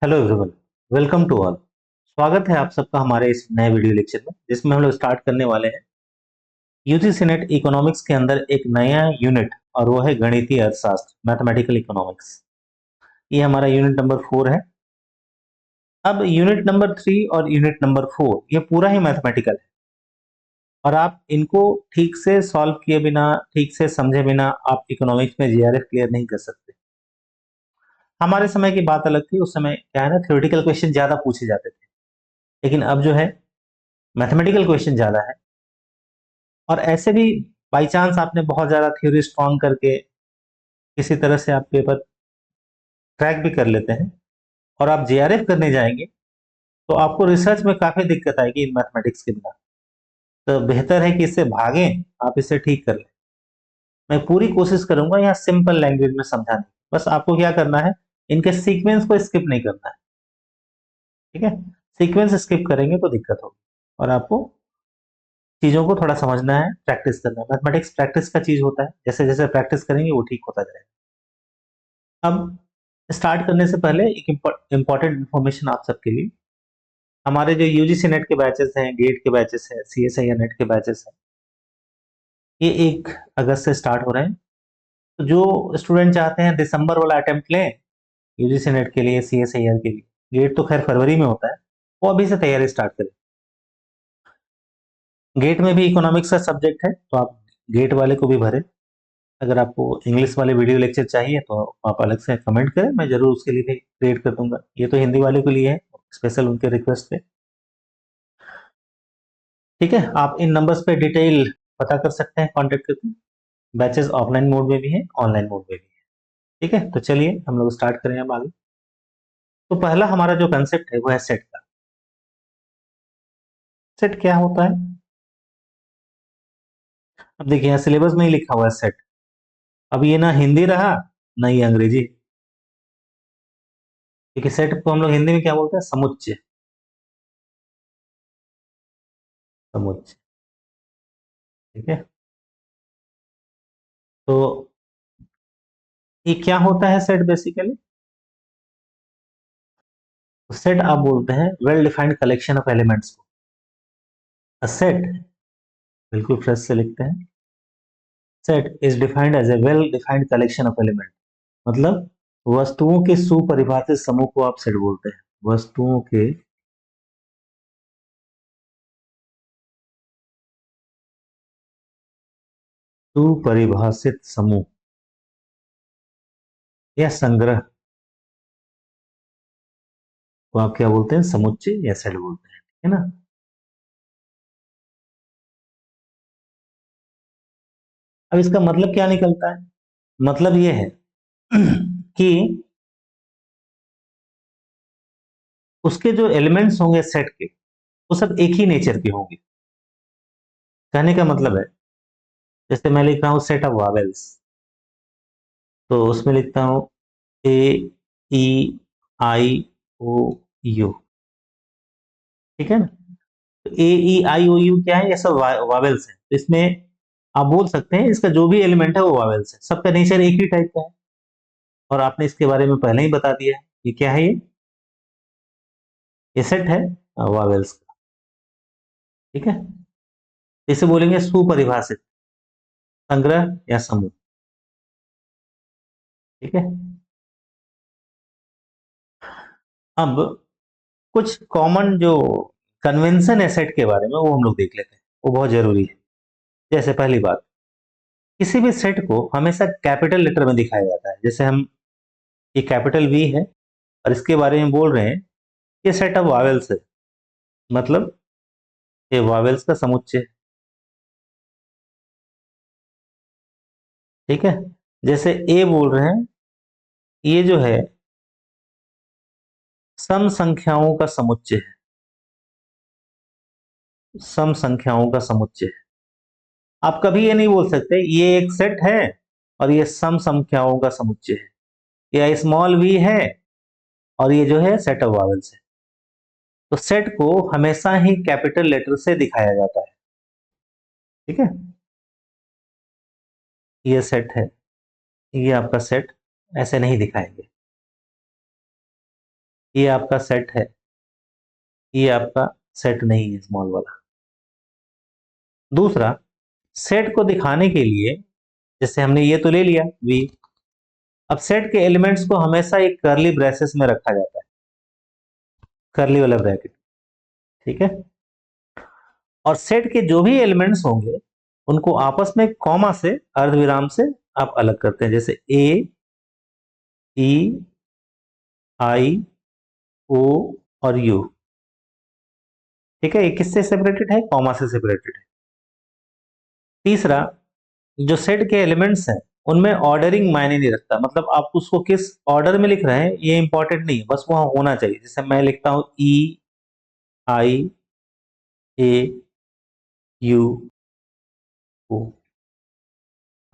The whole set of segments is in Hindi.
Hello everyone, welcome to all. स्वागत है आप सबका हमारे इस नए वीडियो लेक्चर में, जिसमें हम लोग स्टार्ट करने वाले हैं यूजीसी नेट इकोनॉमिक्स के अंदर एक नया यूनिट, और वो है गणितीय अर्थशास्त्र, मैथमेटिकल इकोनॉमिक्स। ये हमारा यूनिट नंबर 4 है। अब यूनिट नंबर 3 और यूनिट नंबर 4 ये पूरा ही मैथमेटिकल है, और आप इनको ठीक से सॉल्व किए बिना, ठीक से समझे बिना आप इकोनॉमिक्स में जीआरएफ क्लियर नहीं कर सकते। हमारे समय की बात अलग थी, उस समय क्या है ना, थ्योरेटिकल क्वेश्चन ज्यादा पूछे जाते थे। लेकिन अब जो है, मैथमेटिकल क्वेश्चन ज्यादा है। और ऐसे भी बाई चांस आपने बहुत ज़्यादा थ्योरी स्ट्रॉन्ग करके किसी तरह से आप पेपर क्रैक भी कर लेते हैं, और आप जेआरएफ करने जाएंगे तो आपको रिसर्च में काफ़ी दिक्कत आएगी इन मैथमेटिक्स के बिना। तो बेहतर है कि इससे भागें, आप इसे ठीक कर लें। मैं पूरी कोशिश करूंगा यहाँ सिंपल लैंग्वेज में समझाने की। बस आपको क्या करना है, इनके सीक्वेंस को स्किप नहीं करना है। ठीक है, सीक्वेंस स्किप करेंगे तो दिक्कत होगी, और आपको चीज़ों को थोड़ा समझना है, प्रैक्टिस करना है। मैथमेटिक्स प्रैक्टिस का चीज़ होता है, जैसे जैसे प्रैक्टिस करेंगे वो ठीक होता जाएगा। अब स्टार्ट करने से पहले एक इम्पॉर्टेंट इन्फॉर्मेशन आप सबके लिए। हमारे जो यूजीसी नेट के बैचेस हैं, गेट के बैचेस हैं, सीएसआईआर नेट के बैचेस हैं, ये 1 अगस्त से स्टार्ट हो रहे हैं। तो जो स्टूडेंट चाहते हैं दिसंबर वाला अटेम्प्ट लें यूजीसी नेट के लिए, सीएसआईआर के लिए, गेट तो खैर फरवरी में होता है, वो अभी से तैयारी स्टार्ट करें। गेट में भी इकोनॉमिक्स का सब्जेक्ट है, तो आप गेट वाले को भी भरें। अगर आपको इंग्लिश वाले वीडियो लेक्चर चाहिए तो आप अलग से कमेंट करें, मैं जरूर उसके लिए भी क्रिएट कर दूंगा। ये तो हिंदी वाले के लिए है, स्पेशल उनके रिक्वेस्ट पे। ठीक है, आप इन नंबर्स पे डिटेल पता कर सकते हैं कांटेक्ट करके। बैचेस ऑफलाइन मोड में भी है, ऑनलाइन मोड में भी है। ठीक है, तो चलिए हम लोग स्टार्ट करें अब आगे। तो पहला हमारा जो कंसेप्ट है वो है सेट का। सेट क्या होता है? अब देखिए यहाँ सिलेबस में ही लिखा हुआ है सेट। अब ये ना हिंदी रहा, ना ये अंग्रेजी। देखिए सेट को हम लोग हिंदी में क्या बोलते हैं? समुच्चय। समुच्चय। ठीक है, तो ये क्या होता है सेट बेसिकली? सेट आप बोलते हैं well defined collection of elements को। सेट, बिल्कुल फ्रेश से लिखते हैं, set is defined as a well defined collection of element. मतलब वस्तुओं के सुपरिभाषित समूह को आप सेट बोलते हैं। वस्तुओं के सुपरिभाषित समूह या संग्रह को आप क्या बोलते हैं? समुच्चय या सेट बोलते हैं, है ना। अब इसका मतलब क्या निकलता है? मतलब ये है कि उसके जो एलिमेंट्स होंगे सेट के, वो सब एक ही नेचर के होंगे। कहने का मतलब है, जैसे मैं लिख रहा हूं सेट ऑफ वावेल्स, तो उसमें लिखता हूं ए, ई, आई, ओ, यू। ठीक है ना। तो ए, ई, आई, ओ, यू क्या है? ये सब वावेल्स है। तो इसमें आप बोल सकते हैं इसका जो भी एलिमेंट है वो वावेल्स है, सबका नेचर एक ही टाइप का है। और आपने इसके बारे में पहले ही बता दिया है। ये क्या है? ये सेट है वावेल्स का। ठीक है, इसे बोलेंगे सुपरिभाषित संग्रह या समूह। ठीक है, अब कुछ कॉमन जो कन्वेंशन है सेट के बारे में, वो हम लोग देख लेते हैं, वो बहुत जरूरी है। जैसे पहली बात, किसी भी सेट को हमेशा कैपिटल लेटर में दिखाया जाता है। जैसे हम, ये कैपिटल वी है और इसके बारे में बोल रहे हैं, ये सेट ऑफ वावेल्स है, मतलब ये वावेल्स का समुच्चय है। ठीक है, जैसे ए बोल रहे हैं, ये जो है सम संख्याओं का समुच्चय है। सम संख्याओं का समुच्चय है। आप कभी ये नहीं बोल सकते ये एक सेट है और ये सम संख्याओं का समुच्चय है, या स्मॉल वी है और ये जो है सेट ऑफ वावेल्स है। तो सेट को हमेशा ही कैपिटल लेटर से दिखाया जाता है। ठीक है, ये सेट है, ये आपका सेट, ऐसे नहीं दिखाएंगे। ये आपका सेट है, ये आपका सेट नहीं है स्मॉल वाला। दूसरा, सेट को दिखाने के लिए, जैसे हमने ये तो ले लिया वी, अब सेट के एलिमेंट्स को हमेशा एक कर्ली ब्रेसेस में रखा जाता है, कर्ली वाला ब्रैकेट, ठीक है। और सेट के जो भी एलिमेंट्स होंगे उनको आपस में कॉमा से, अर्धविराम से आप अलग करते हैं, जैसे ए, ई, आई, ओ और यू, ठीक है। ये किससे सेपरेटेड है? कॉमा से सेपरेटेड है। तीसरा, जो सेट के एलिमेंट्स हैं उनमें ऑर्डरिंग मायने नहीं रखता, मतलब आप उसको किस ऑर्डर में लिख रहे हैं ये इंपॉर्टेंट नहीं है, बस वहां होना चाहिए। जैसे मैं लिखता हूं ई, आई, ए, यू, ओ,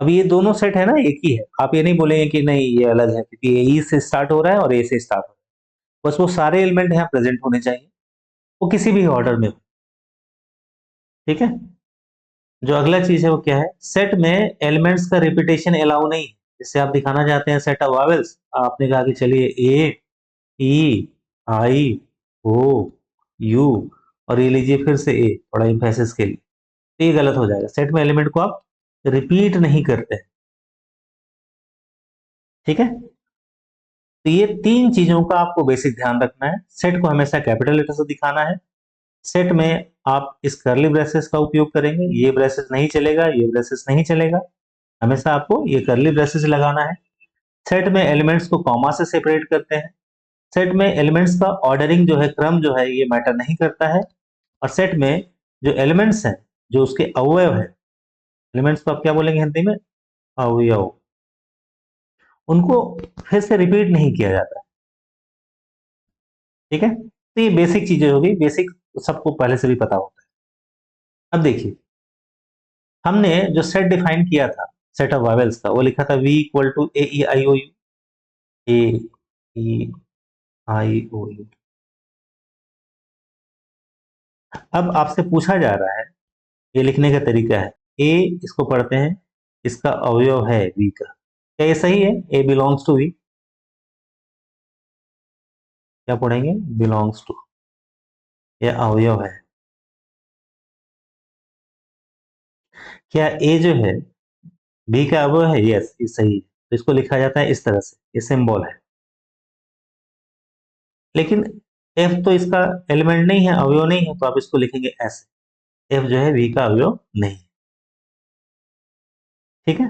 अब ये दोनों सेट है ना, एक ही है। आप ये नहीं बोलेंगे कि नहीं ये अलग है, क्योंकि ये ई से स्टार्ट हो रहा है और ए से स्टार्ट हो रहा है। बस वो सारे एलिमेंट यहाँ प्रेजेंट होने चाहिए, वो किसी भी ऑर्डर में हो, ठीक है। जो अगला चीज है वो क्या है, सेट में एलिमेंट्स का रिपीटेशन अलाउ नहीं है। जैसे आप दिखाना चाहते हैं सेट ऑफ वावेल्स, आपने कहा कि चलिए ए, ई, आई, ओ, यू, और ये लीजिए फिर से ए, थोड़ा इम्फेसिस के लिए। तो ये गलत हो जाएगा, सेट में एलिमेंट को आप रिपीट नहीं करते हैं, ठीक है। तो ये तीन चीजों का आपको बेसिक ध्यान रखना है। सेट को हमेशा कैपिटल लेटर से दिखाना है। सेट में आप इस कर्ली ब्रेसेस का उपयोग करेंगे, ये ब्रेसेस नहीं चलेगा, ये ब्रेसेस नहीं चलेगा, हमेशा आपको ये कर्ली ब्रेसेस लगाना है। सेट में एलिमेंट्स को कॉमा से सेपरेट करते हैं। सेट में एलिमेंट्स का ऑर्डरिंग जो है, क्रम जो है, ये मैटर नहीं करता है। और सेट में जो एलिमेंट्स हैं, जो उसके अवयव हैं, एलिमेंट्स को आप क्या बोलेंगे हिंदी में? अवयव, उनको फिर से रिपीट नहीं किया जाता है, ठीक है। तो ये बेसिक चीजें होगी, बेसिक सबको पहले से भी पता होता है। अब देखिए, हमने जो सेट डिफाइन किया था सेट ऑफ वावेल्स का, वो लिखा था V equal to A E I O U, A E I O U. अब आपसे पूछा जा रहा है, ये लिखने का तरीका है, ए इसको पढ़ते हैं, इसका अवयव है वी का, क्या ये सही है? ए बिलोंग्स टू वी, क्या पढ़ेंगे? बिलोंग्स टू, या अवयव है। क्या ए जो है बी का अवयव है? यस, ये सही है। तो इसको लिखा जाता है इस तरह से, ये सिंबल है। लेकिन एफ तो इसका एलिमेंट नहीं है, अवयव नहीं है, तो आप इसको लिखेंगे ऐसे, एफ जो है वी का अवयव नहीं, ठीक है।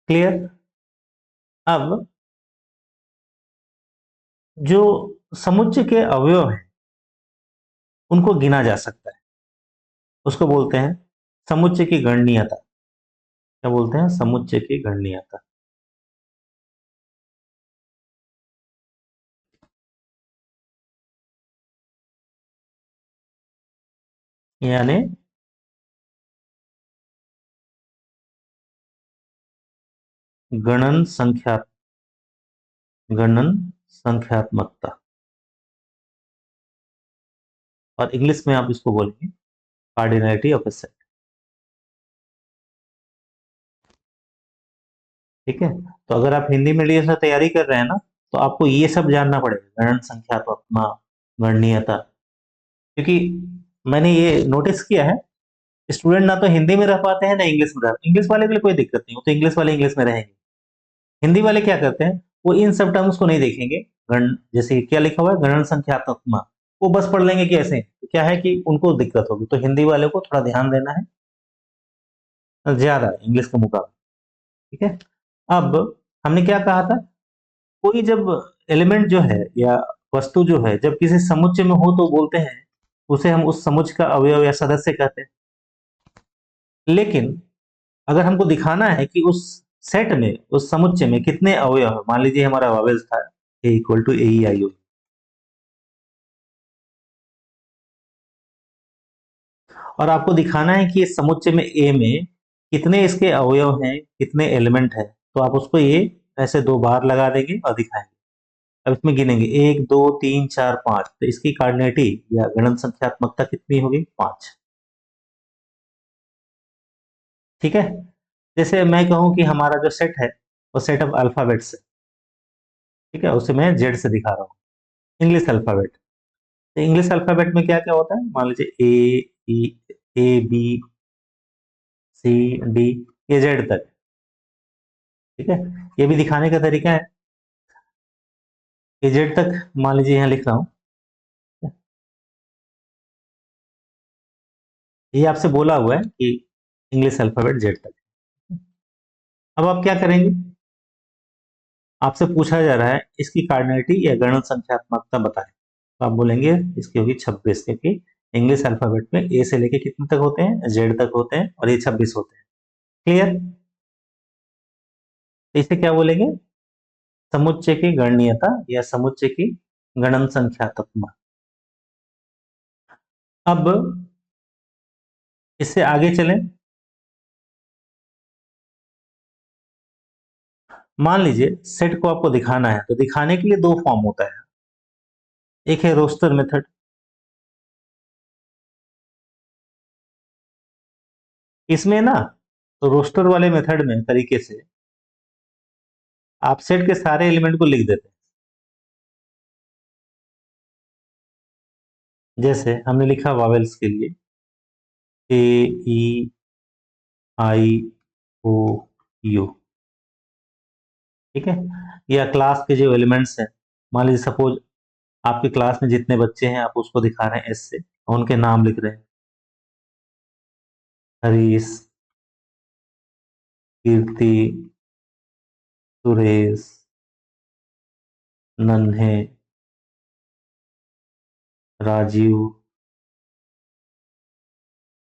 क्लियर? अब जो समुच्चय के अवयव हैं उनको गिना जा सकता है, उसको बोलते हैं समुच्चय की गणनीयता। क्या बोलते हैं? समुच्चय की गणनीयता। यानी गणन संख्या, गणन संख्यात्मकता, और इंग्लिश में आप इसको बोलेंगे कार्डिनलिटी ऑफ ए सेट, ठीक है। तो अगर आप हिंदी मीडियम से तैयारी कर रहे हैं ना, तो आपको ये सब जानना पड़ेगा, गणन संख्यात्मक, गणनीयता। क्योंकि मैंने ये नोटिस किया है, स्टूडेंट ना तो हिंदी में रह पाते हैं ना इंग्लिश में रह, इंग्लिश वाले के लिए कोई दिक्कत नहीं हो, तो इंग्लिश वाले इंग्लिश में रहेंगे। हिंदी वाले क्या करते हैं, वो इन सब टर्म्स को नहीं देखेंगे। गण, जैसे क्या लिखा हुआ है गणन संख्यात्मक, वो बस पढ़ लेंगे कि ऐसे, तो क्या है कि उनको दिक्कत होगी। तो हिंदी वाले को थोड़ा ध्यान देना है ज्यादा इंग्लिश के मुकाबले, ठीक है। अब हमने क्या कहा था, कोई जब एलिमेंट जो है या वस्तु जो है जब किसी समुच्चय में हो तो बोलते हैं उसे हम उस समुच्चय का अवयव या सदस्य कहते हैं। लेकिन अगर हमको दिखाना है कि उस सेट में, उस समुच्चय में कितने अवयव है, मान लीजिए हमारा वावेल्स था ए equal to A E I ओ, और आपको दिखाना है कि इस समुच्चय में ए में कितने इसके अवयव हैं, कितने एलिमेंट हैं, तो आप उसको ये ऐसे दो बार लगा देंगे और दिखाएंगे। अब इसमें गिनेंगे एक दो तीन चार पांच, तो इसकी कार्डिनलिटी या गणन संख्यात्मकता कितनी होगी? पांच, ठीक है। जैसे मैं कहूं कि हमारा जो सेट है वो सेट ऑफ अल्फाबेट्स है, ठीक है, उसे मैं जेड से दिखा रहा हूँ, इंग्लिश अल्फाबेट। तो इंग्लिश अल्फाबेट में क्या क्या होता है, मान लीजिए ए बी सी डी, ये जेड तक। ठीक है, ये भी दिखाने का तरीका है। ये जेड तक मान लीजिए यहाँ लिख रहा हूँ, ये आपसे बोला हुआ है कि इंग्लिश अल्फाबेट जेड तक। अब आप क्या करेंगे, आपसे पूछा जा रहा है इसकी कार्डिनलिटी या गणन संख्यात्मकता बताएं। तो आप बोलेंगे इसकी होगी 26, क्योंकि इंग्लिश अल्फाबेट में ए से लेके कितने तक होते हैं, जेड तक होते हैं, और ये 26 होते हैं। क्लियर। तो इसे क्या बोलेंगे, समुच्चय की गणनीयता या समुच्चय की गणन संख्यात्मक। अब इससे आगे चलें, मान लीजिए सेट को आपको दिखाना है, तो दिखाने के लिए दो फॉर्म होता है। एक है रोस्टर मेथड, इसमें ना रोस्टर वाले मेथड में तरीके से आप सेट के सारे एलिमेंट को लिख देते हैं। जैसे हमने लिखा वावेल्स के लिए ए ई आई ओ यू। ठीक है, या क्लास के जो एलिमेंट्स हैं, मान लीजिए सपोज आपकी क्लास में जितने बच्चे हैं आप उसको दिखा रहे हैं एस से, उनके नाम लिख रहे हैं, हरीश, कीर्ति, सुरेश, नन्हे, राजीव,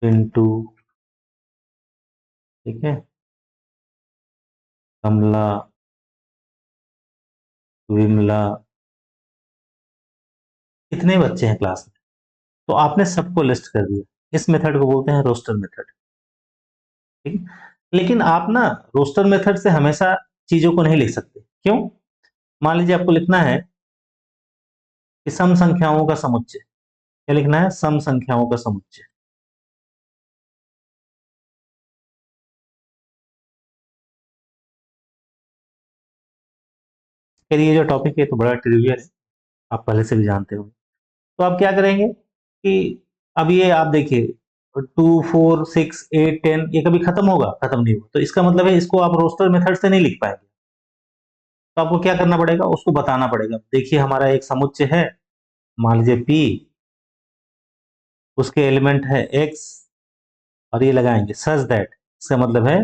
पिंटू, ठीक है, कमला, विमला, कितने बच्चे हैं क्लास में, तो आपने सबको लिस्ट कर दिया। इस मेथड को बोलते हैं रोस्टर मेथड। ठीक है, लेकिन आप ना रोस्टर मेथड से हमेशा चीजों को नहीं लिख सकते। क्यों, मान लीजिए आपको लिखना है कि सम संख्याओं का समुच्चय। क्या लिखना है, सम संख्याओं का समुच्चय। फिर ये जो टॉपिक है तो बड़ा ट्रिवियल है, आप पहले से भी जानते हो। तो आप क्या करेंगे कि अब ये आप देखिए 2 4 6 8 10, ये कभी खत्म होगा, खत्म नहीं होगा, तो इसका मतलब है इसको आप रोस्टर मेथड से नहीं लिख पाएंगे। तो आपको क्या करना पड़ेगा, उसको बताना पड़ेगा। देखिए हमारा एक समुच्चय है, मान लीजिए पी, उसके एलिमेंट है एक्स, और ये लगाएंगे सच दैट, इसका मतलब है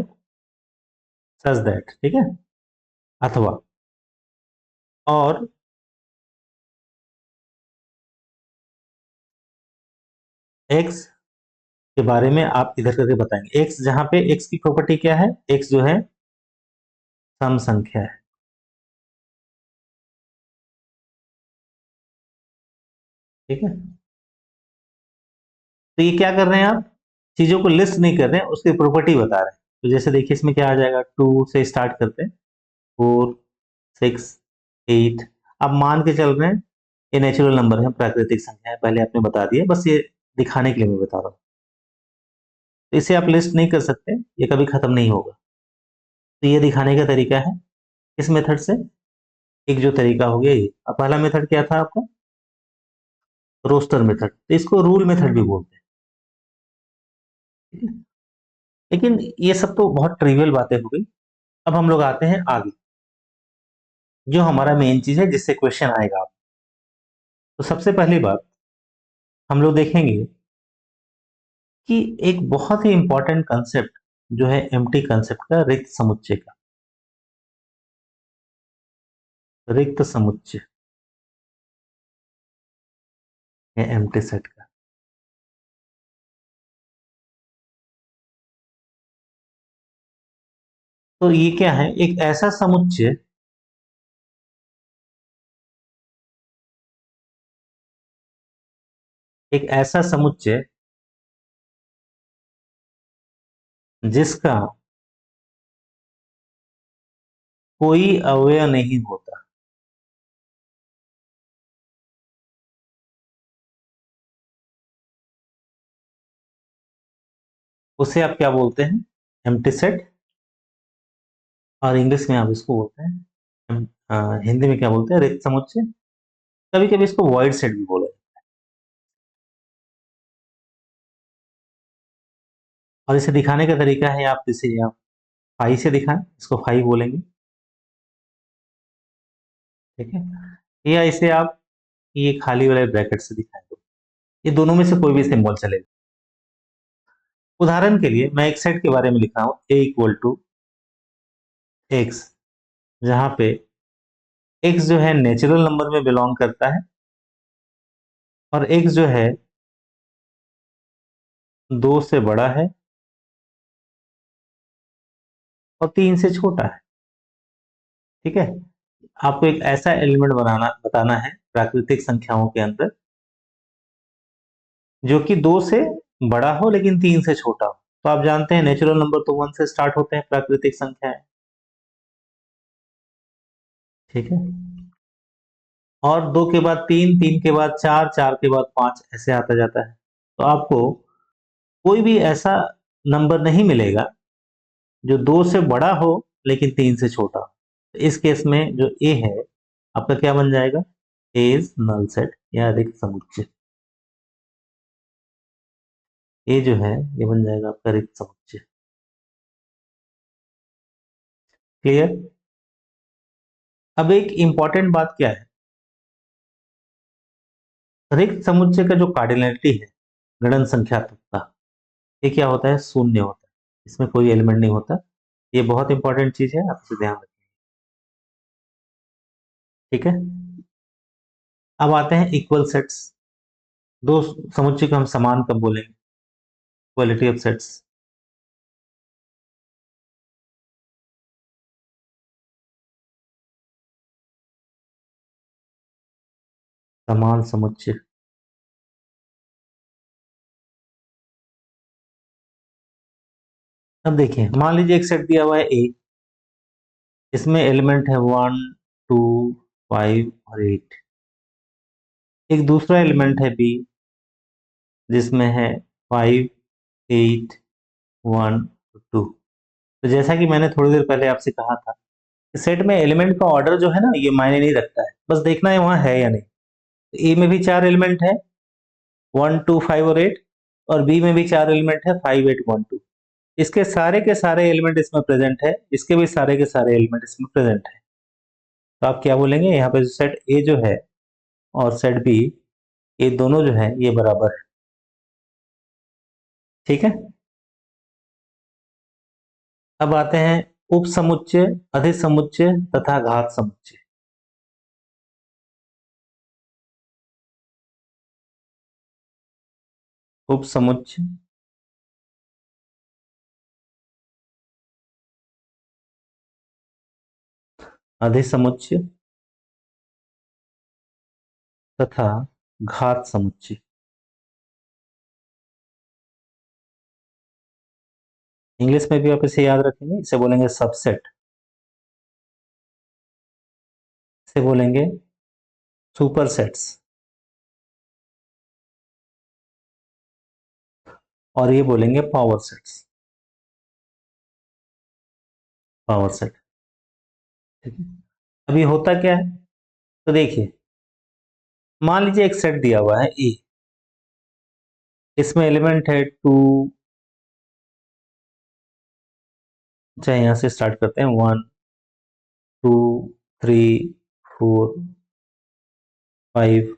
सच दैट, ठीक है, अथवा, और एक्स के बारे में आप इधर करके बताएंगे। एक्स जहां पे एक्स की प्रॉपर्टी क्या है, एक्स जो है सम संख्या है। ठीक है, तो ये क्या कर रहे हैं आप, चीजों को लिस्ट नहीं कर रहे हैं, उसकी प्रॉपर्टी बता रहे हैं। तो जैसे देखिए इसमें क्या आ जाएगा, 2 से स्टार्ट करते हैं, 4 6 8। अब मान के चल रहे हैं ये नेचुरल नंबर है, प्राकृतिक संख्या है, पहले आपने बता दिया, बस ये दिखाने के लिए मैं बता रहा हूँ। तो इसे आप लिस्ट नहीं कर सकते, ये कभी खत्म नहीं होगा। तो ये दिखाने का तरीका है इस मेथड से। एक जो तरीका हो गया ये, अब पहला मेथड क्या था आपका, रोस्टर मेथड, तो इसको रूल मेथड भी बोलते हैं। ठीक है? लेकिन ये सब तो बहुत ट्रिवियल बातें हो गई। अब हम लोग आते हैं आगे, जो हमारा मेन चीज है जिससे क्वेश्चन आएगा आप। तो सबसे पहली बात हम लोग देखेंगे कि एक बहुत ही इंपॉर्टेंट कंसेप्ट जो है एम्प्टी कंसेप्ट का, रिक्त समुच्चय का, रिक्त समुच्चय या एम्प्टी सेट का। तो ये क्या है, एक ऐसा समुच्चय, एक ऐसा समुच्चय जिसका कोई अवयव नहीं होता। उसे आप क्या बोलते हैं, एम्प्टी सेट, और इंग्लिश में आप इसको बोलते हैं हिंदी में क्या बोलते हैं, रिक्त समुच्चय। कभी कभी इसको वॉइड सेट भी बोला जाता है। और इसे दिखाने का तरीका है, आप इसे आप फाई से दिखाएं, इसको फाई बोलेंगे। ठीक है, या इसे आप ये खाली वाले ब्रैकेट से दिखाएं, तो ये दोनों में से कोई भी सिंबल चलेगा। उदाहरण के लिए मैं एक सेट के बारे में लिख रहा हूं, a इक्वल टू एक्स, जहां पे x जो है नेचुरल नंबर में बिलोंग करता है और x जो है 2 से बड़ा है और 3 से छोटा है। ठीक है, आपको एक ऐसा एलिमेंट बताना है प्राकृतिक संख्याओं के अंदर जो कि 2 से बड़ा हो लेकिन 3 से छोटा हो। तो आप जानते हैं नेचुरल नंबर तो 1 से स्टार्ट होते हैं, प्राकृतिक संख्याएं। ठीक है, और 2 के बाद 3, 3 के बाद 4, 4 के बाद 5, ऐसे आता जाता है। तो आपको कोई भी ऐसा नंबर नहीं मिलेगा जो 2 से बड़ा हो लेकिन 3 से छोटा हो। तो इस केस में जो ए है आपका क्या बन जाएगा, ए इज नल सेट या रिक्त समुच्चय। ए जो है ये बन जाएगा आपका रिक्त समुच्चय। क्लियर। अब एक इंपॉर्टेंट बात क्या है, रिक्त समुच्चय का जो कार्डिनलिटी है, गणन संख्यात्मकता, ये क्या होता है, शून्य होता है, इसमें कोई एलिमेंट नहीं होता। ये बहुत इंपॉर्टेंट चीज है, आप इसे ध्यान रखें। ठीक है, अब आते हैं इक्वल सेट्स। दो समुच्चय को हम समान कब बोलेंगे, क्वालिटी ऑफ सेट्स। समान समुच्चय, अब देखिए मान लीजिए एक सेट दिया हुआ है ए, इसमें एलिमेंट है 1, 2, 5 और 8। एक दूसरा एलिमेंट है बी जिसमें है 5, 8, 1, 2। तो जैसा कि मैंने थोड़ी देर पहले आपसे कहा था, सेट में एलिमेंट का ऑर्डर जो है ना ये मायने नहीं रखता है, बस देखना है वहां है या नहीं। तो ए में भी 4 एलिमेंट है, 1, 2, 5 और 8, और बी में भी 4 एलिमेंट है, 5, 8, 1, 2। इसके सारे के सारे एलिमेंट इसमें प्रेजेंट है, इसके भी सारे के सारे एलिमेंट इसमें प्रेजेंट है। तो आप क्या बोलेंगे, यहाँ पे सेट ए जो है और सेट बी, ये दोनों जो है ये बराबर है। ठीक है, अब आते हैं उप समुच्चय, अधिसमुच्चय तथा घात समुच्चय। उप समुच्चय, अधिसमुच्चय तथा घात समुच्चय। इंग्लिश में भी आप इसे याद रखेंगे, इसे बोलेंगे सबसेट, इसे बोलेंगे सुपरसेट्स, और ये बोलेंगे पावर सेट्स, पावर सेट। ठीक है, अब ये होता क्या है, तो देखिए मान लीजिए एक सेट दिया हुआ है ए, इसमें एलिमेंट है 2, चाहे यहां से स्टार्ट करते हैं, 1, 2, 3, 4, 5।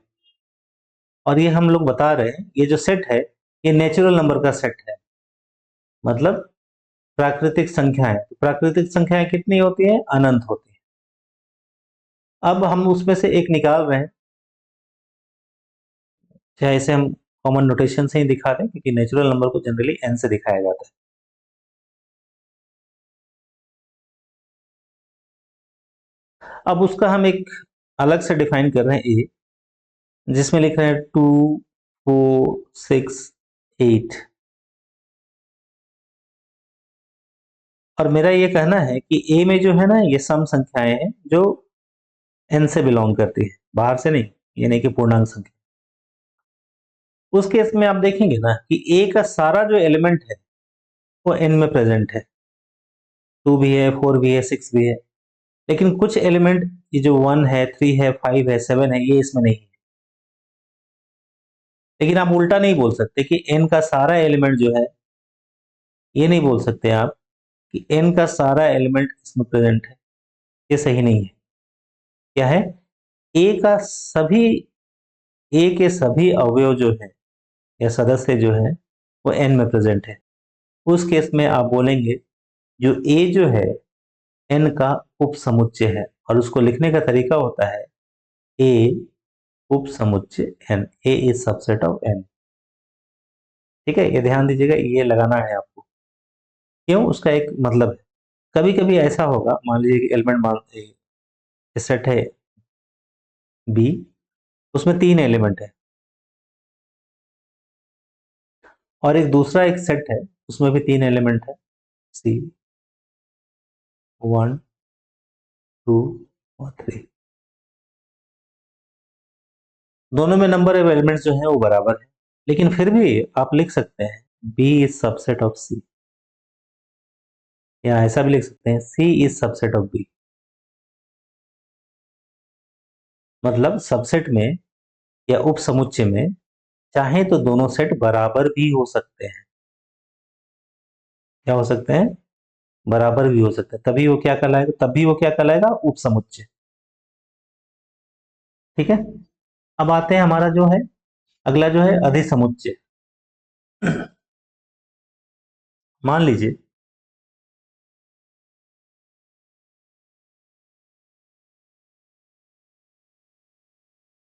और ये हम लोग बता रहे हैं ये जो सेट है ये नेचुरल नंबर का सेट है, मतलब प्राकृतिक संख्याएं। तो प्राकृतिक संख्याएं कितनी होती हैं, अनंत होती हैं। अब हम उसमें से एक निकाल रहे हैं, चाहे इसे हम कॉमन नोटेशन से ही दिखा दें क्योंकि नेचुरल नंबर को जनरली एन से दिखाया जाता है। अब उसका हम एक अलग से डिफाइन कर रहे हैं ए, जिसमें लिख रहे हैं 2, 4, 6, 8। और मेरा ये कहना है कि ए में जो है ना ये सम संख्याएं हैं जो एन से बिलोंग करती है, बाहर से नहीं, ये नहीं कि पूर्णांक संख्या। उस केस में आप देखेंगे ना कि ए का सारा जो एलिमेंट है वो एन में प्रेजेंट है, 2 भी है, 4 भी है, 6 भी है। लेकिन कुछ एलिमेंट ये जो 1 है, 3 है, 5 है, 7 है, ये इसमें नहीं है। लेकिन आप उल्टा नहीं बोल सकते कि n का सारा एलिमेंट जो है, ये नहीं बोल सकते आप कि n का सारा एलिमेंट इसमें प्रेजेंट है। ये सही नहीं है। क्या है? a का सभी a के सभी अवयव जो है या सदस्य जो है वो n में प्रेजेंट है। उस केस में आप बोलेंगे जो a जो है n का उपसमुच्चय है, और उसको लिखने का तरीका होता है a उपसमुच्चय n, a is subset of n। ठीक है, ये ध्यान दीजिएगा, ये लगाना है आपको। क्यों? उसका एक मतलब है। कभी कभी ऐसा होगा, मान लीजिए कि एलिमेंट मान सेट है बी, उसमें 3 एलिमेंट है, और एक दूसरा एक सेट है उसमें भी 3 एलिमेंट है, सी 1 2 और 3। दोनों में नंबर ऑफ एलिमेंट्स जो है वो बराबर है, लेकिन फिर भी आप लिख सकते हैं बी इज सबसेट ऑफ सी, या ऐसा भी लिख सकते हैं सी इज सबसेट ऑफ बी। मतलब सबसेट में या उपसमुच्चय में चाहे तो दोनों सेट बराबर भी हो सकते हैं। क्या हो सकते हैं? बराबर भी हो सकते हैं, तभी वो क्या कहलाएगा? तभी वो क्या कहलाएगा? उपसमुच्चय। ठीक है, अब आते हैं हमारा जो है अगला जो है अधिसमुच्चय। मान लीजिए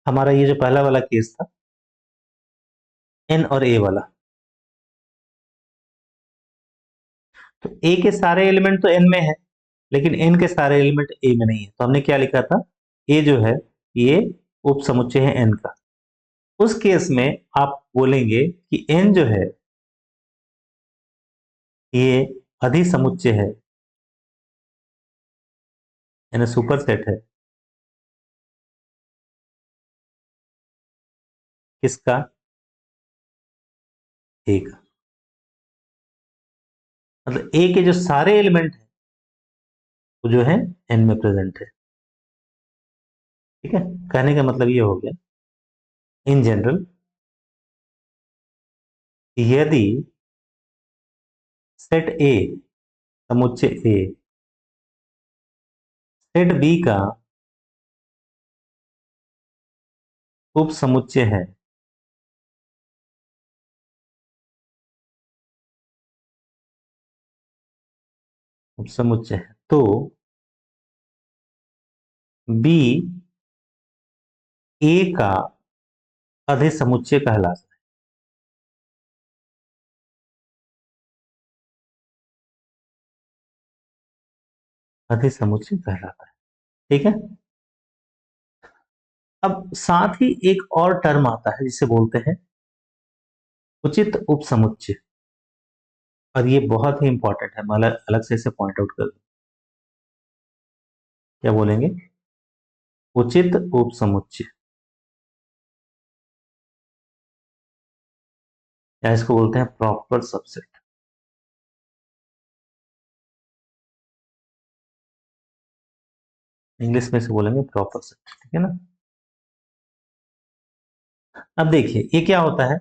हमारा ये जो पहला वाला केस था, एन और ए वाला, तो ए के सारे एलिमेंट तो एन में है, लेकिन एन के सारे एलिमेंट ए में नहीं है। तो हमने क्या लिखा था? ए जो है ये उपसमुच्चय है एन का। उस केस में आप बोलेंगे कि एन जो है ये अधिसमुच्चय है, यानी सुपरसेट है किसका? ए का। मतलब ए के जो सारे एलिमेंट है वो जो है एन में प्रेजेंट है। ठीक है, कहने का मतलब ये हो गया इन जनरल, यदि सेट ए समुच्चय ए सेट बी का उपसमुच्चय है, उपसमुच्चय है, तो बी ए का अधिसमुच्चय कहलाता है। अधिसमुच्चय कहलाता है। ठीक है, अब साथ ही एक और टर्म आता है जिसे बोलते हैं उचित उपसमुच्चय, और ये बहुत ही इंपॉर्टेंट है। मैं अलग अलग से इसे पॉइंट आउट कर दूं। क्या बोलेंगे? उचित उपसमुच्चय, या इसको बोलते हैं प्रॉपर सबसेट। इंग्लिश में से बोलेंगे प्रॉपर सेट। ठीक है ना? अब देखिए ये क्या होता है।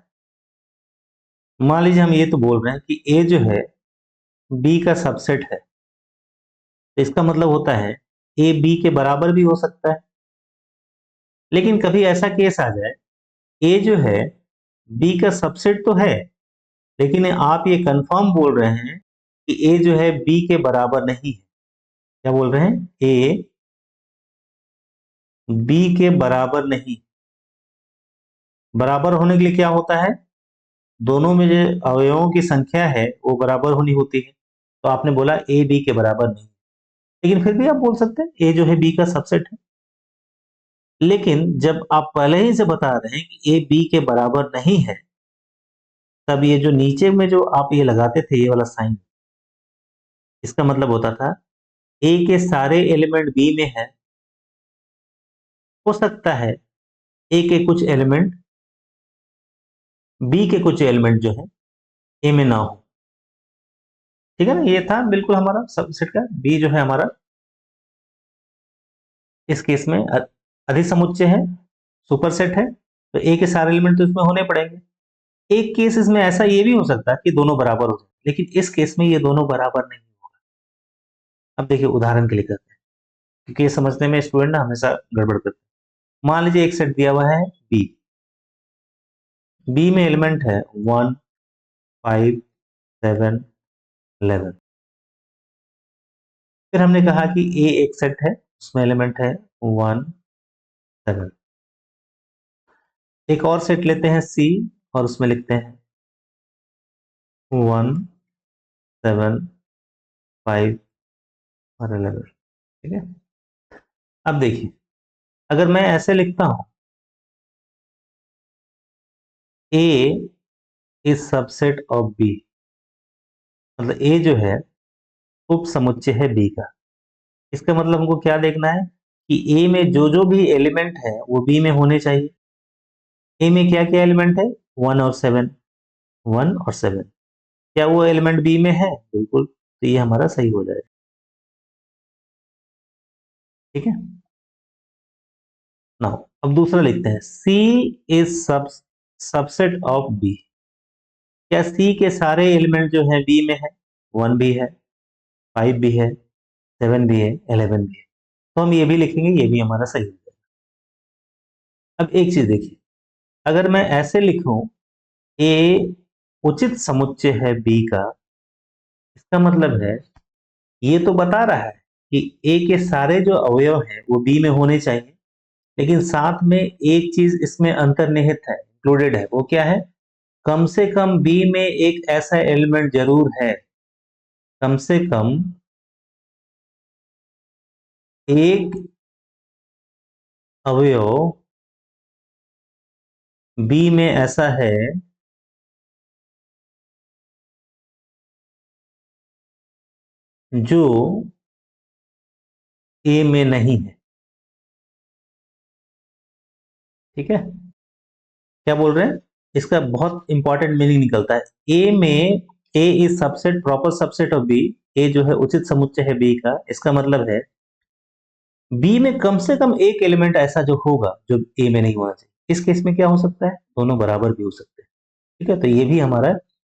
मान लीजिए हम ये तो बोल रहे हैं कि ए जो है बी का सबसेट है, तो इसका मतलब होता है ए बी के बराबर भी हो सकता है। लेकिन कभी ऐसा केस आ जाए ए जो है बी का सबसेट तो है, लेकिन आप ये कंफर्म बोल रहे हैं कि ए जो है बी के बराबर नहीं है। क्या बोल रहे हैं? ए बी के बराबर नहीं। बराबर होने के लिए क्या होता है? दोनों में जो अवयवों की संख्या है वो बराबर होनी होती है। तो आपने बोला ए बी के बराबर नहीं, लेकिन फिर भी आप बोल सकते हैं ए जो है बी का सबसेट है। लेकिन जब आप पहले ही से बता रहे हैं कि ए बी के बराबर नहीं है, तब ये जो नीचे में जो आप ये लगाते थे ये वाला साइन, इसका मतलब होता था ए के सारे एलिमेंट बी में है, हो सकता है ए के कुछ एलिमेंट बी के कुछ एलिमेंट जो है ए में ना हो। ठीक है ना? ये था बिल्कुल हमारा सबसेट का बी जो है हमारा इस केस में अधिसमुच्चय है, सुपरसेट है, तो ए के सारे एलिमेंट तो इसमें होने पड़ेंगे। एक केस इसमें ऐसा ये भी हो सकता है कि दोनों बराबर हो जाए, लेकिन इस केस में ये दोनों बराबर नहीं होगा। अब देखिए उदाहरण के लिए करते हैं, क्योंकि ये समझने में स्टूडेंट ना हमेशा गड़बड़ करते हैं। मान लीजिए एक सेट दिया हुआ है बी, बी में एलिमेंट है 1, 5, 7, 11। फिर हमने कहा कि ए एक सेट है, उसमें एलिमेंट है 1, 7। एक और सेट लेते हैं सी, और उसमें लिखते हैं 1, 7, 5 और 11। ठीक है। अब देखिए, अगर मैं ऐसे लिखता हूं ए इज सबसेट ऑफ बी, मतलब ए जो है उप समुच्चय है बी का। इसका मतलब हमको क्या देखना है कि ए में जो जो भी एलिमेंट है वो बी में होने चाहिए। ए में क्या क्या एलिमेंट है? 1 और 7, 1 और 7। क्या वो एलिमेंट बी में है? बिल्कुल, तो ये हमारा सही हो जाएगा। ठीक है। नाउ अब दूसरा लिखते हैं सी इज सबसेट ऑफ बी। क्या सी के सारे एलिमेंट जो है बी में है? 1 भी है, 5 भी है, 7 भी है, 11 भी है। तो हम ये भी लिखेंगे, ये भी हमारा सही हो जाएगा। अब एक चीज देखिए, अगर मैं ऐसे लिखूं ए उचित समुच्चय है बी का, इसका मतलब है ये तो बता रहा है कि ए के सारे जो अवयव हैं वो बी में होने चाहिए, लेकिन साथ में एक चीज इसमें अंतर्निहित है, इंक्लूडेड है। वो क्या है? कम से कम बी में एक ऐसा एलिमेंट जरूर है, कम से कम एक अवयव बी में ऐसा है जो ए में नहीं है। ठीक है। क्या बोल रहे हैं? इसका बहुत इंपॉर्टेंट मीनिंग निकलता है। ए में A is subset, proper subset of B. A जो है उचित समुच्चय है बी का, इसका मतलब है बी में कम से कम एक एलिमेंट ऐसा जो होगा जो ए में नहीं होना चाहिए। इस केस में क्या हो सकता है? दोनों बराबर भी हो सकते हैं। ठीक है, तो ये भी हमारा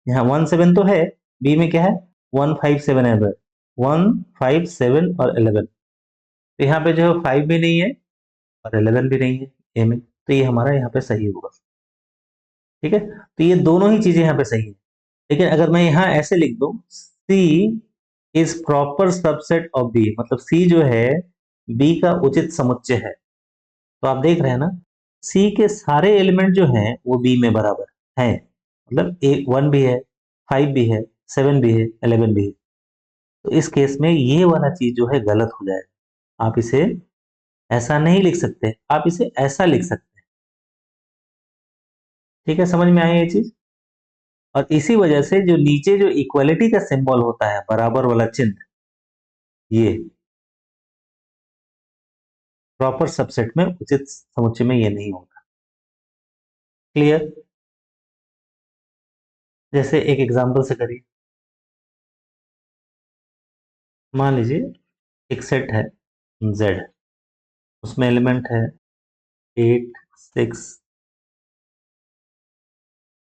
यहाँ 1, 7 तो है, बी में क्या है? 1, 5, 7 है। 1, 5, 7 और 11, तो यहाँ पे जो है 5 भी नहीं है और 11 भी नहीं है ए में, तो ये हमारा यहाँ पे सही होगा। ठीक है, तो ये दोनों ही चीजें यहाँ पे सही है। लेकिन अगर मैं यहाँ ऐसे लिख दूं C is proper subset of B, मतलब सी जो है बी का उचित समुच्चय है, तो आप देख रहे हैं ना सी के सारे एलिमेंट जो हैं वो बी में बराबर हैं। मतलब ए 1 भी है, 5 भी है, 7 भी है, 11 भी है। तो इस केस में ये वाला चीज जो है गलत हो जाएगा। आप इसे ऐसा नहीं लिख सकते, आप इसे ऐसा लिख सकते हैं। ठीक है, समझ में आई ये चीज? और इसी वजह से जो नीचे जो इक्वलिटी का सिंबल होता है, बराबर वाला चिन्ह, ये प्रॉपर सबसेट में, उचित समुच्चय में ये नहीं होता। क्लियर? जैसे एक एग्जांपल से करिए। मान लीजिए एक सेट है Z, उसमें एलिमेंट है 8, 6,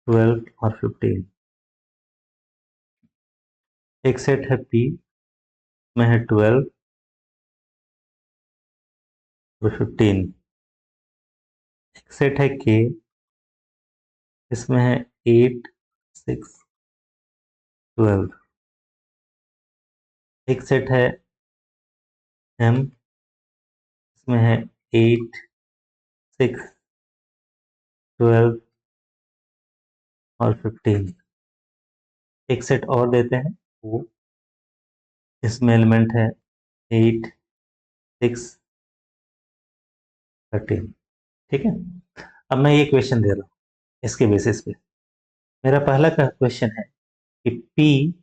12 और 15। एक सेट है P में है 12 और 15। एक सेट है K, इसमें है 8, 6, 12। एक सेट है M, इसमें है 8, 6, 12 और 15। एक सेट और देते हैं O, इसमें एलिमेंट है 8, 6, 13। ठीक है। अब मैं ये क्वेश्चन दे रहा हूँ इसके बेसिस पे। मेरा पहला क्वेश्चन है कि P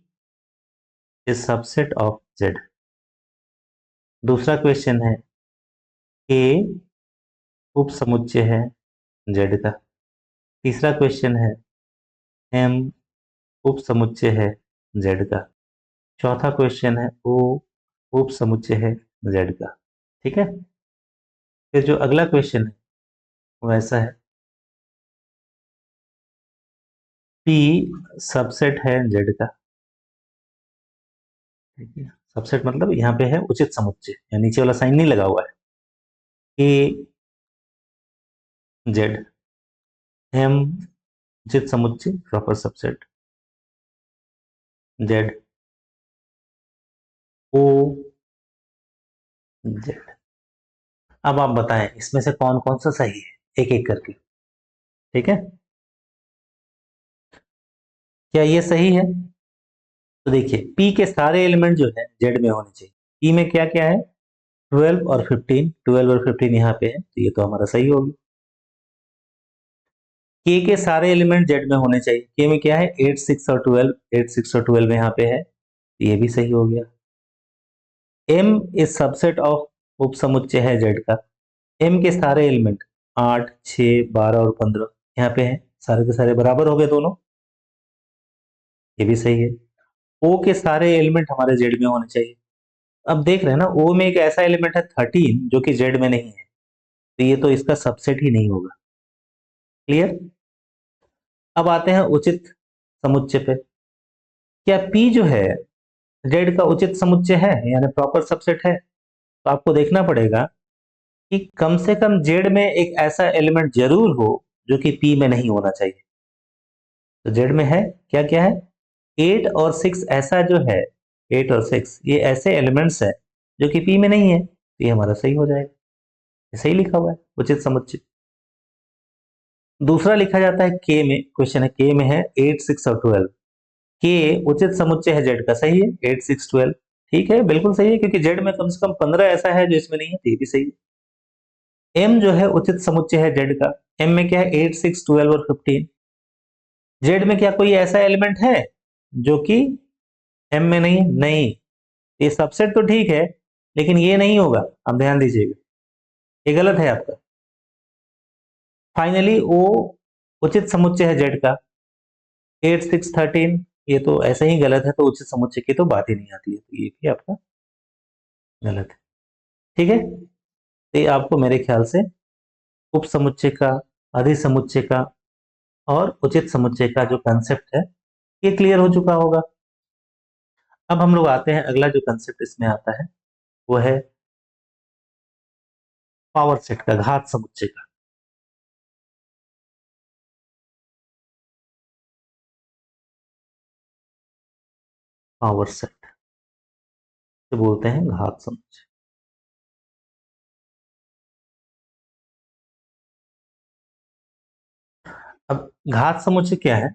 is subset of Z। दूसरा क्वेश्चन है K उप समुच्चय है Z का। तीसरा क्वेश्चन है M उप समुच्चय है Z का। चौथा क्वेश्चन है O उप समुच्चय है Z का। ठीक है। फिर जो अगला क्वेश्चन है वो ऐसा है, पी सबसेट है जेड का। ठीक है, सबसेट मतलब यहाँ पे है उचित समुच्चय, या नीचे वाला साइन नहीं लगा हुआ है। ए जेड एम उचित समुच्चय proper subset Z O Z. अब आप बताएं इसमें से कौन कौन सा सही है, एक एक करके। ठीक है, क्या ये सही है? तो देखिए पी के सारे एलिमेंट जो है जेड में होने चाहिए। पी में क्या क्या है, 12 और 15, 12 और 15 यहाँ पे है, तो ये तो हमारा सही होगी। के सारे एलिमेंट जेड में होने चाहिए। के में क्या है, 8 6 और 12, 8 6 और 12 यहाँ पे है, तो ये भी सही हो गया। एम इज सबसेट ऑफ उप समुच्चय है जेड का। एम के सारे एलिमेंट 8 6 12 और 15 यहाँ पे है, सारे के सारे बराबर हो गए दोनों, ये भी सही है। ओ के सारे एलिमेंट हमारे जेड में होने चाहिए। अब देख रहे हैं ना, ओ में एक ऐसा एलिमेंट है 13 जो कि जेड में नहीं है, तो ये तो इसका सबसेट ही नहीं होगा। क्लियर। अब आते हैं उचित समुच्चय पे। क्या पी जो है जेड का उचित समुच्चय है, यानी प्रॉपर सबसेट है? तो आपको देखना पड़ेगा कि कम से कम जेड में एक ऐसा एलिमेंट जरूर हो जो कि पी में नहीं होना चाहिए। तो जेड में है, क्या क्या है, 8 और 6 ऐसा जो है, 8 और 6 ये ऐसे एलिमेंट्स है जो कि पी में नहीं है, तो ये हमारा सही हो जाएगा। ये सही लिखा हुआ है उचित समुच्चय। दूसरा लिखा जाता है के में, क्वेश्चन है के में है 8 6 और 12। के उचित समुच्चय है जेड का, सही है, 8 6 12। ठीक है, बिल्कुल सही है, क्योंकि जेड में कम से कम 15 ऐसा है जो इसमें नहीं है, तो ये भी सही है। एम जो है उचित समुच्चय है जेड का। एम में क्या है, 8 6 12 और 15। जेड में क्या कोई ऐसा एलिमेंट है जो कि एम में नहीं है? नहीं। ये सबसेट तो ठीक है, लेकिन ये नहीं होगा, आप ध्यान दीजिएगा, ये गलत है आपका। फाइनली ओ उचित समुच्चय है जेड का। 8 6 13 ये तो ऐसे ही गलत है, तो उचित समुच्चय की तो बात ही नहीं आती है, तो ये भी आपका गलत है। ठीक है, तो ये आपको मेरे ख्याल से उप समुच्चय का, अधिसमुच्चय का और उचित समुच्चय का जो कंसेप्ट है ये क्लियर हो चुका होगा। अब हम लोग आते हैं, अगला जो कंसेप्ट इसमें आता है वो है पावर सेट का, घात समुच्चय का। पावर सेट तो बोलते हैं घात समुच्चय। अब घात समुच्चय क्या है,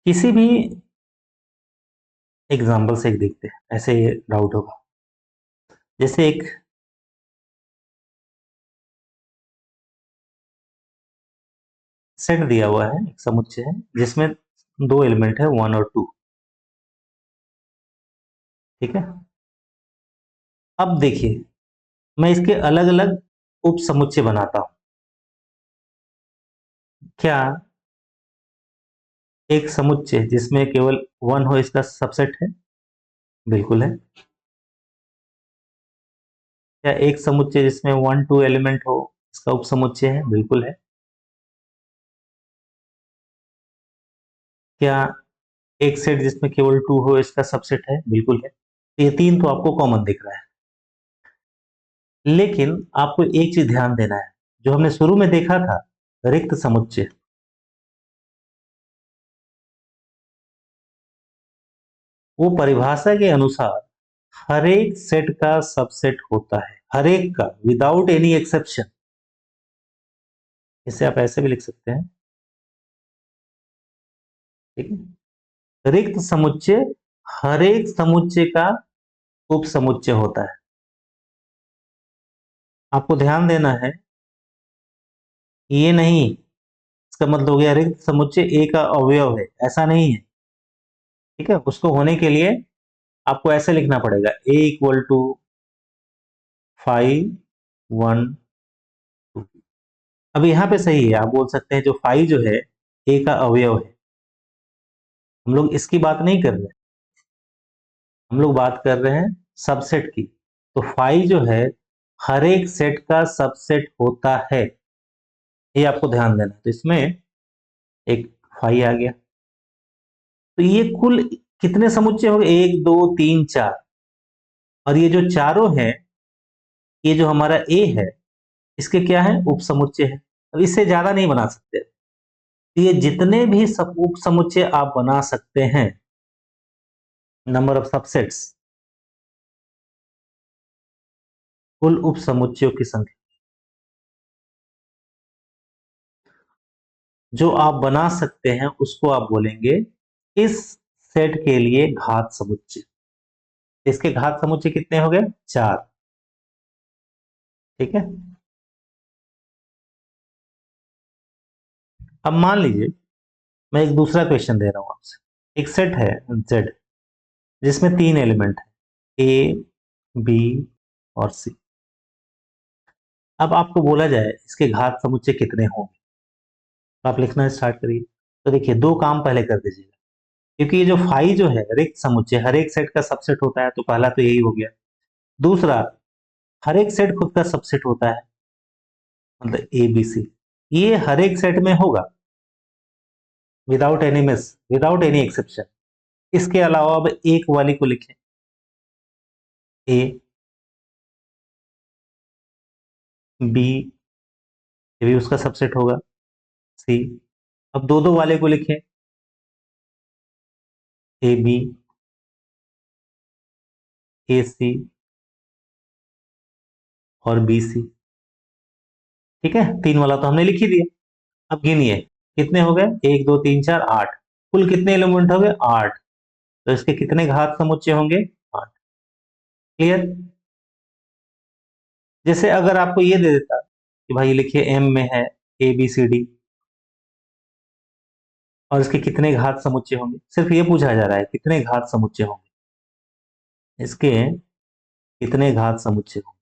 किसी भी एग्जाम्पल से एक देखते हैं, ऐसे ये डाउट होगा। जैसे एक सेट दिया हुआ है, एक समुच्चय है जिसमें दो एलिमेंट है 1 और 2। ठीक है, अब देखिए मैं इसके अलग अलग उप समुच्चय बनाता हूं। क्या एक समुच्चय जिसमें केवल 1 हो इसका सबसेट है? बिल्कुल है। क्या एक समुच्चय जिसमें 1 2 एलिमेंट हो इसका उप समुच्चय है? बिल्कुल है। क्या एक सेट जिसमें केवल 2 हो इसका सबसेट है? बिल्कुल है। ये तीन तो आपको कॉमन दिख रहा है, लेकिन आपको एक चीज ध्यान देना है, जो हमने शुरू में देखा था रिक्त समुच्चय, वो परिभाषा के अनुसार हर एक सेट का सबसेट होता है, हर एक का, विदाउट एनी एक्सेप्शन। इसे आप ऐसे भी लिख सकते हैं। ठीक है, रिक्त समुच्चय हर एक समुच्चय का उप समुच्चय होता है। आपको ध्यान देना है, ये नहीं इसका मतलब हो गया रिक्त समुच्चय ए का अवयव है, ऐसा नहीं है। ठीक है, उसको होने के लिए आपको ऐसे लिखना पड़ेगा, ए इक्वल टू 5 1 2। अब यहाँ पे सही है, आप बोल सकते हैं जो 5 जो है ए का अवयव है। हम लोग इसकी बात नहीं कर रहे, हम लोग बात कर रहे हैं सबसेट की, तो फाई जो है हर एक सेट का सबसेट होता है, ये आपको ध्यान देना है। तो इसमें एक फाई आ गया, तो ये कुल कितने समुच्चय हो गए, 1 2 3 4, और ये जो चारों हैं, ये जो हमारा ए है, इसके क्या है, उपसमुच्चय है। अब इससे ज्यादा नहीं बना सकते, तो ये जितने भी सब उपसमुच्चय आप बना सकते हैं, नंबर ऑफ सबसेट्स, कुल उपसमुच्चयों की संख्या जो आप बना सकते हैं उसको आप बोलेंगे इस सेट के लिए घात समुच्चय। इसके घात समुच्चय कितने हो गए, 4। ठीक है, अब मान लीजिए मैं एक दूसरा क्वेश्चन दे रहा हूं आपसे। एक सेट है Z जिसमें 3 एलिमेंट है, ए बी और सी। अब आपको बोला जाए इसके घात समुच्चय कितने होंगे, तो आप लिखना स्टार्ट करिए। तो देखिए, दो काम पहले कर दीजिएगा, क्योंकि ये जो फाई जो है रिक्त समुच्चय हर एक सेट का सबसेट होता है, तो पहला तो यही हो गया। दूसरा, हर एक सेट खुद का सबसेट होता है, मतलब ए बी सी, ये हर एक सेट में होगा without any miss, without any exception. इसके अलावा अब एक वाली को लिखें, ए बी, ये भी उसका सबसेट होगा, सी। अब दो दो वाले को लिखें, ए बी, ए सी और बी सी। ठीक है, तीन वाला तो हमने लिख ही दिया। अब गिनिए कितने हो गए, 1 2 3 4 8, कुल कितने एलिमेंट हो गए, 8। तो इसके कितने घात समुच्चय होंगे, 8। क्लियर। जैसे अगर आपको ये दे देता कि भाई लिखिए एम में है ए बी सी डी, और इसके कितने घात समुच्चय होंगे, सिर्फ ये पूछा जा रहा है कितने घात समुच्चय होंगे, इसके कितने घात समुच्चय होंगे।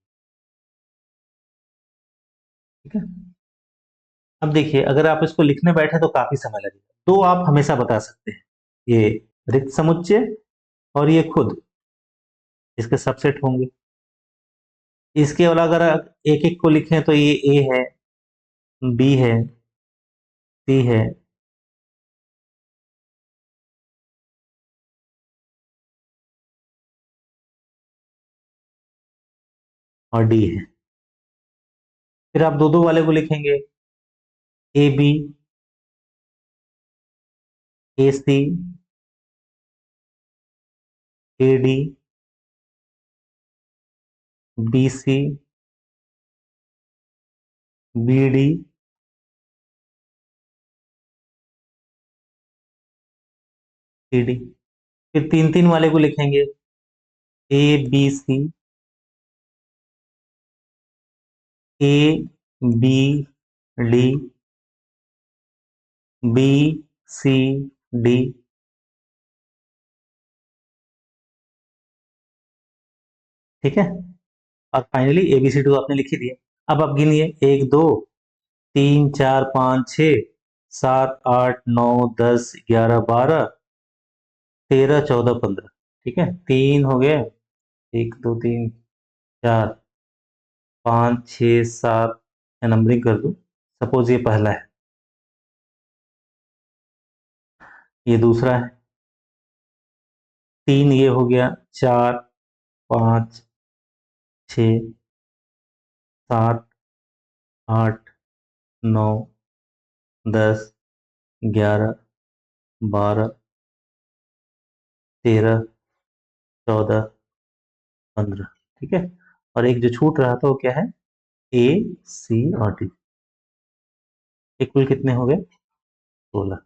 ठीक है, अब देखिए अगर आप इसको लिखने बैठे तो काफी समय लगेगा, तो आप हमेशा बता सकते हैं ये रिक्त समुच्चय और ये खुद इसके सबसेट होंगे। इसके अलावा अगर एक एक को लिखें तो ये ए है, बी है, सी है, और डी है। फिर आप दो दो वाले को लिखेंगे, A B, A C, A D, B C, B D, C D. फिर तीन तीन वाले को लिखेंगे, A B C, A B D, B C D. ठीक है, और फाइनली एबीसी टू आपने लिख ही दिया। अब आप गिनिए, 1 2 3 4 5 6 7 8 9 10 11 12 13 14 15। ठीक है, तीन हो गए, 1 2 3 4 5 6 7, नंबरिंग कर दूं। सपोज ये पहला है, ये दूसरा है, तीन ये हो गया, 4 5 6 7 8 9 10 11 12 13 14 15। ठीक है, और एक जो छूट रहा था वो क्या है, ए सी और डी। ये कुल कितने हो गए, 16।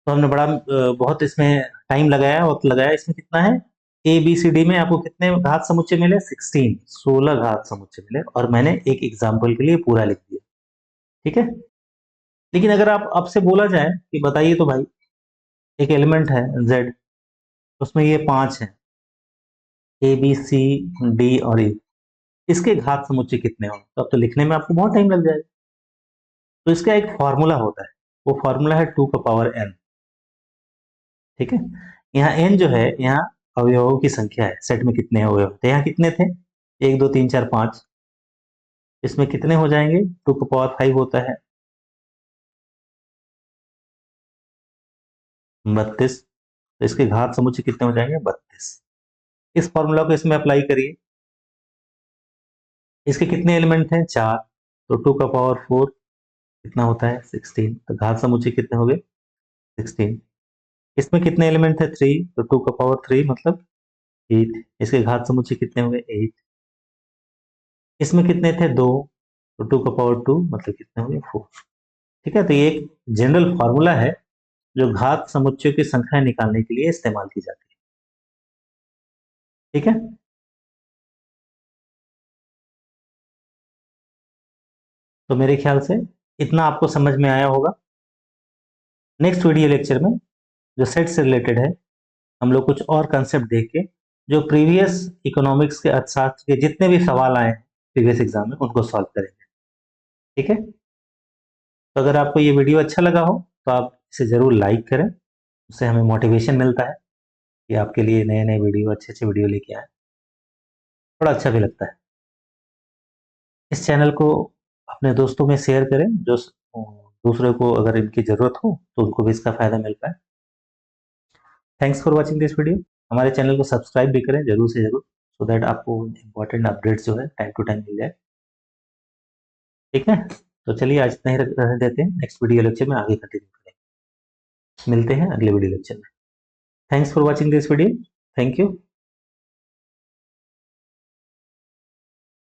तो हमने बड़ा बहुत इसमें टाइम लगाया, वक्त लगाया। इसमें कितना है, ए बी सी डी में आपको कितने घात समुच्चय मिले, 16, 16 घात समुच्चय मिले, और मैंने एक एग्जाम्पल के लिए पूरा लिख दिया। ठीक है, लेकिन अगर आप आपसे बोला जाए कि बताइए तो भाई, एक एलिमेंट है Z, उसमें ये 5 है, ए बी सी डी और ई, इसके घात समुच्चय कितने होंगे, तो अब तो लिखने में आपको बहुत टाइम लग जाएगा। तो इसका एक फॉर्मूला होता है, वो फॉर्मूला है 2 का पावर n। ठीक है, यहाँ n जो है, यहाँ अवयवों की संख्या है, सेट में कितने अवयव थे, यहाँ कितने थे, 1 2 3 4 5, इसमें कितने हो जाएंगे, 2 का पावर 5 होता है 32, तो इसके घात समुच्चय कितने हो जाएंगे, 32। इस फॉर्मूला को इसमें अप्लाई करिए। इसके कितने एलिमेंट हैं, 4, तो 2 का पावर 4 कितना होता है, 16, तो घात समुच्चय कितने हो गए, 16। इसमें कितने एलिमेंट थे, 3, तो 2 का पावर 3 मतलब 8, इसके घात समुच्चय कितने हो गए, 8। इसमें कितने थे, 2, तो 2 का पावर 2 मतलब कितने हो गए, 4। ठीक है, तो ये एक जनरल फॉर्मूला है जो घात समुच्चयों की संख्या निकालने के लिए इस्तेमाल की जाती है। ठीक है, तो मेरे ख्याल से इतना आपको समझ में आया होगा। नेक्स्ट वीडियो लेक्चर में जो सेट से रिलेटेड है, हम लोग कुछ और कंसेप्ट देख के जो प्रीवियस इकोनॉमिक्स के अर्थशास्त्र के जितने भी सवाल आए हैं प्रीवियस एग्जाम में उनको सॉल्व करेंगे। ठीक है, तो अगर आपको ये वीडियो अच्छा लगा हो तो आप इसे जरूर लाइक करें, उससे हमें मोटिवेशन मिलता है कि आपके लिए नए नए वीडियो, अच्छे अच्छे वीडियो लेके आए, थोड़ा अच्छा भी लगता है। इस चैनल को अपने दोस्तों में शेयर करें जो दूसरे को अगर इनकी ज़रूरत हो तो उनको भी इसका फ़ायदा मिल पाए। Thanks for watching this video. हमारे चैनल को सब्सक्राइब भी करें जरूर से जरूर, सो दैट आपको इम्पोर्टेंट अपडेट्स जो है टाइम टू टाइम मिल जाए। ठीक है, तो चलिए आज इतना ही रहने देते हैं, नेक्स्ट वीडियो लेक्चर में आगे कंटिन्यू करेंगे। मिलते हैं अगले वीडियो लेक्चर में। Thanks for watching this video. Thank you.